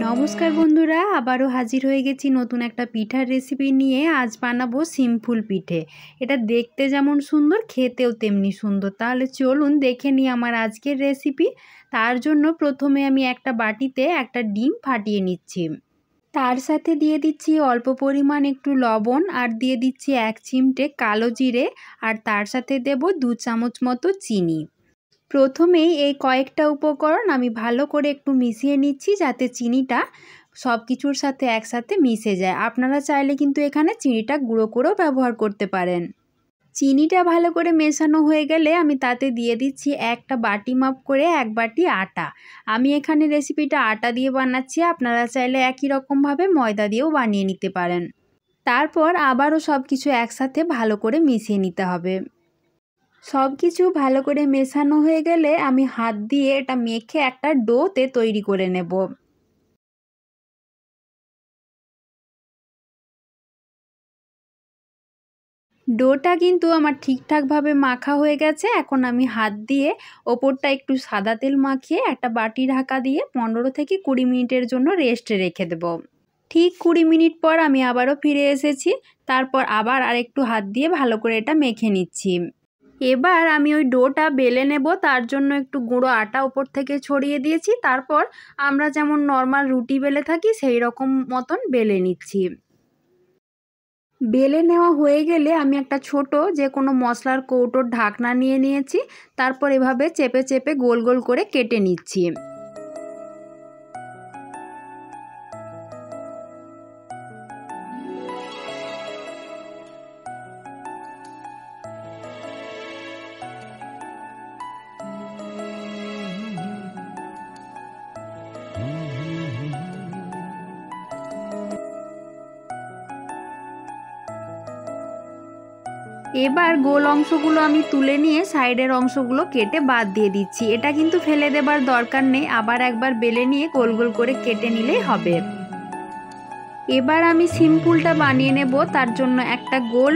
নমস্কার বন্ধুরা, আবারও হাজির হয়ে গেছি নতুন একটা পিঠার রেসিপি নিয়ে। আজ বানাবো সিম্পল পিঠে। এটা দেখতে যেমন সুন্দর, খেতেও তেমনি সুন্দর। তাহলে চলুন দেখে নিই আমার আজকের রেসিপি। তার জন্য প্রথমে আমি একটা বাটিতে একটা ডিম ফাটিয়ে নিচ্ছি। তার সাথে দিয়ে দিচ্ছি অল্প পরিমাণ একটু লবণ, আর দিয়ে দিচ্ছি 1 চিমটে কালো জিরে, আর তার সাথে দেব 2 চামচ মতো চিনি। প্রথমেই এই কয়েকটা উপকরণ আমি ভালো করে একটু মিশিয়ে নিচ্ছি, যাতে চিনিটা সব কিছুর সাথে একসাথে মিশে যায়। আপনারা চাইলে কিন্তু এখানে চিনিটা গুঁড়ো করেও ব্যবহার করতে পারেন। চিনিটা ভালো করে মেশানো হয়ে গেলে আমি তাতে দিয়ে দিচ্ছি একটা বাটি মাপ করে 1 বাটি আটা। আমি এখানে রেসিপিটা আটা দিয়ে বানাচ্ছি, আপনারা চাইলে একই রকমভাবে ময়দা দিয়েও বানিয়ে নিতে পারেন। তারপর আবারও সব কিছু একসাথে ভালো করে মিশিয়ে নিতে হবে। সব কিছু ভালো করে মেশানো হয়ে গেলে আমি হাত দিয়ে এটা মেখে একটা ডোতে তৈরি করে নেব। ডোটা কিন্তু আমার ঠিকঠাকভাবে মাখা হয়ে গেছে। এখন আমি হাত দিয়ে ওপরটা একটু সাদা তেল মাখিয়ে একটা বাটি ঢাকা দিয়ে 15 থেকে 20 মিনিটের জন্য রেস্টে রেখে দেব। ঠিক 20 মিনিট পর আমি আবারও ফিরে এসেছি। তারপর আবার আরেকটু হাত দিয়ে ভালো করে এটা মেখে নিচ্ছি। এবার আমি ওই ডোটা বেলে নেব। তার জন্য একটু গুঁড়ো আটা ওপর থেকে ছড়িয়ে দিয়েছি। তারপর আমরা যেমন নর্মাল রুটি বেলে থাকি সেই রকম মতন বেলে নিচ্ছি। বেলে নেওয়া হয়ে গেলে আমি একটা ছোট যে কোনো মশলার কৌটোর ঢাকনা নিয়ে নিয়েছি। তারপর এভাবে চেপে চেপে গোল গোল করে কেটে নিচ্ছি। এবার গোল অংশগুলো আমি তুলে নিয়ে সাইডের অংশগুলো কেটে বাদ দিয়ে দিচ্ছি। এটা কিন্তু ফেলে দেবার দরকার নেই, আবার একবার বেলে নিয়ে গোল গোল করে কেটে নিলেই হবে। এবার আমি সিম্পলটা বানিয়ে নেব। তার জন্য একটা গোল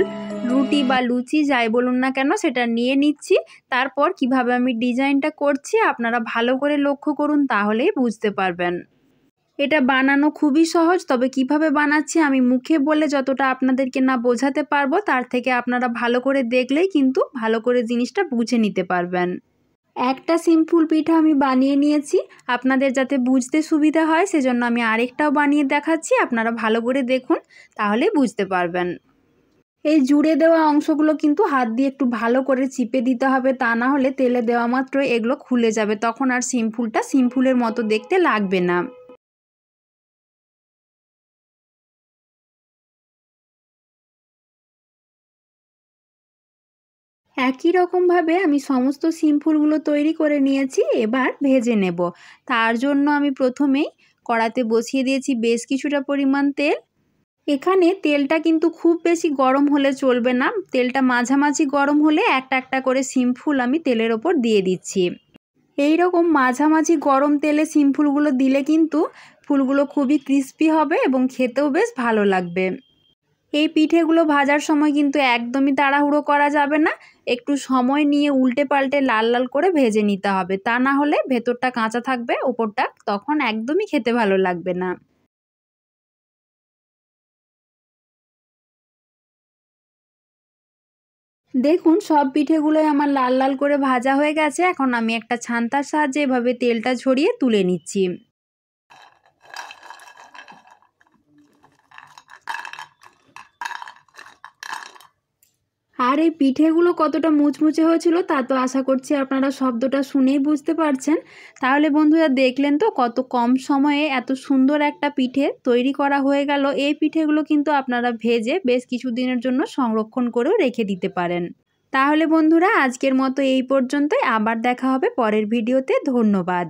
রুটি বা লুচি যাই বলুন না কেন সেটা নিয়ে নিচ্ছি। তারপর কিভাবে আমি ডিজাইনটা করছি আপনারা ভালো করে লক্ষ্য করুন, তাহলেই বুঝতে পারবেন। এটা বানানো খুবই সহজ, তবে কিভাবে বানাচ্ছি আমি মুখে বলে যতটা আপনাদেরকে না বোঝাতে পারবো, তার থেকে আপনারা ভালো করে দেখলেই কিন্তু ভালো করে জিনিসটা বুঝে নিতে পারবেন। একটা সিম্পল পিঠা আমি বানিয়ে নিয়েছি। আপনাদের যাতে বুঝতে সুবিধা হয় সেজন্য আমি আরেকটাও বানিয়ে দেখাচ্ছি। আপনারা ভালো করে দেখুন, তাহলে বুঝতে পারবেন। এই জুড়ে দেওয়া অংশগুলো কিন্তু হাত দিয়ে একটু ভালো করে চিপে দিতে হবে, তা না হলে তেলে দেওয়া মাত্র এগুলো খুলে যাবে, তখন আর সিম্পলের মতো দেখতে লাগবে না। একই রকমভাবে আমি সমস্ত সিম্পলগুলো তৈরি করে নিয়েছি। এবার ভেজে নেব। তার জন্য আমি প্রথমেই কড়াতে বসিয়ে দিয়েছি বেশ কিছুটা পরিমাণ তেল। এখানে তেলটা কিন্তু খুব বেশি গরম হলে চলবে না, তেলটা মাঝামাঝি গরম হলে একটা একটা করে সিম্পল আমি তেলের ওপর দিয়ে দিচ্ছি। এই রকম মাঝামাঝি গরম তেলে সিম্পলগুলো দিলে কিন্তু ফুলগুলো খুবই ক্রিস্পি হবে এবং খেতেও বেশ ভালো লাগবে। এই পিঠেগুলো ভাজার সময় কিন্তু একদমই তাড়াহুড়ো করা যাবে না, একটু সময় নিয়ে উল্টে পাল্টে লাল লাল করে ভেজে নিতে হবে, তা না হলে ভেতরটা কাঁচা থাকবে, ওপরটা তখন একদমই খেতে ভালো লাগবে না। দেখুন সব পিঠেগুলোই আমার লাল লাল করে ভাজা হয়ে গেছে। এখন আমি একটা ছান্তার সাহায্যে এভাবে তেলটা ঝরিয়ে তুলে নিচ্ছি। আর এই পিঠেগুলো কতটা মুচমুচে হয়েছিল তা তো আশা করছি আপনারা শব্দটা শুনেই বুঝতে পারছেন। তাহলে বন্ধুরা দেখলেন তো কত কম সময়ে এত সুন্দর একটা পিঠে তৈরি করা হয়ে গেল। এই পিঠেগুলো কিন্তু আপনারা ভেজে বেশ কিছুদিনের জন্য সংরক্ষণ করেও রেখে দিতে পারেন। তাহলে বন্ধুরা আজকের মতো এই পর্যন্তই, আবার দেখা হবে পরের ভিডিওতে। ধন্যবাদ।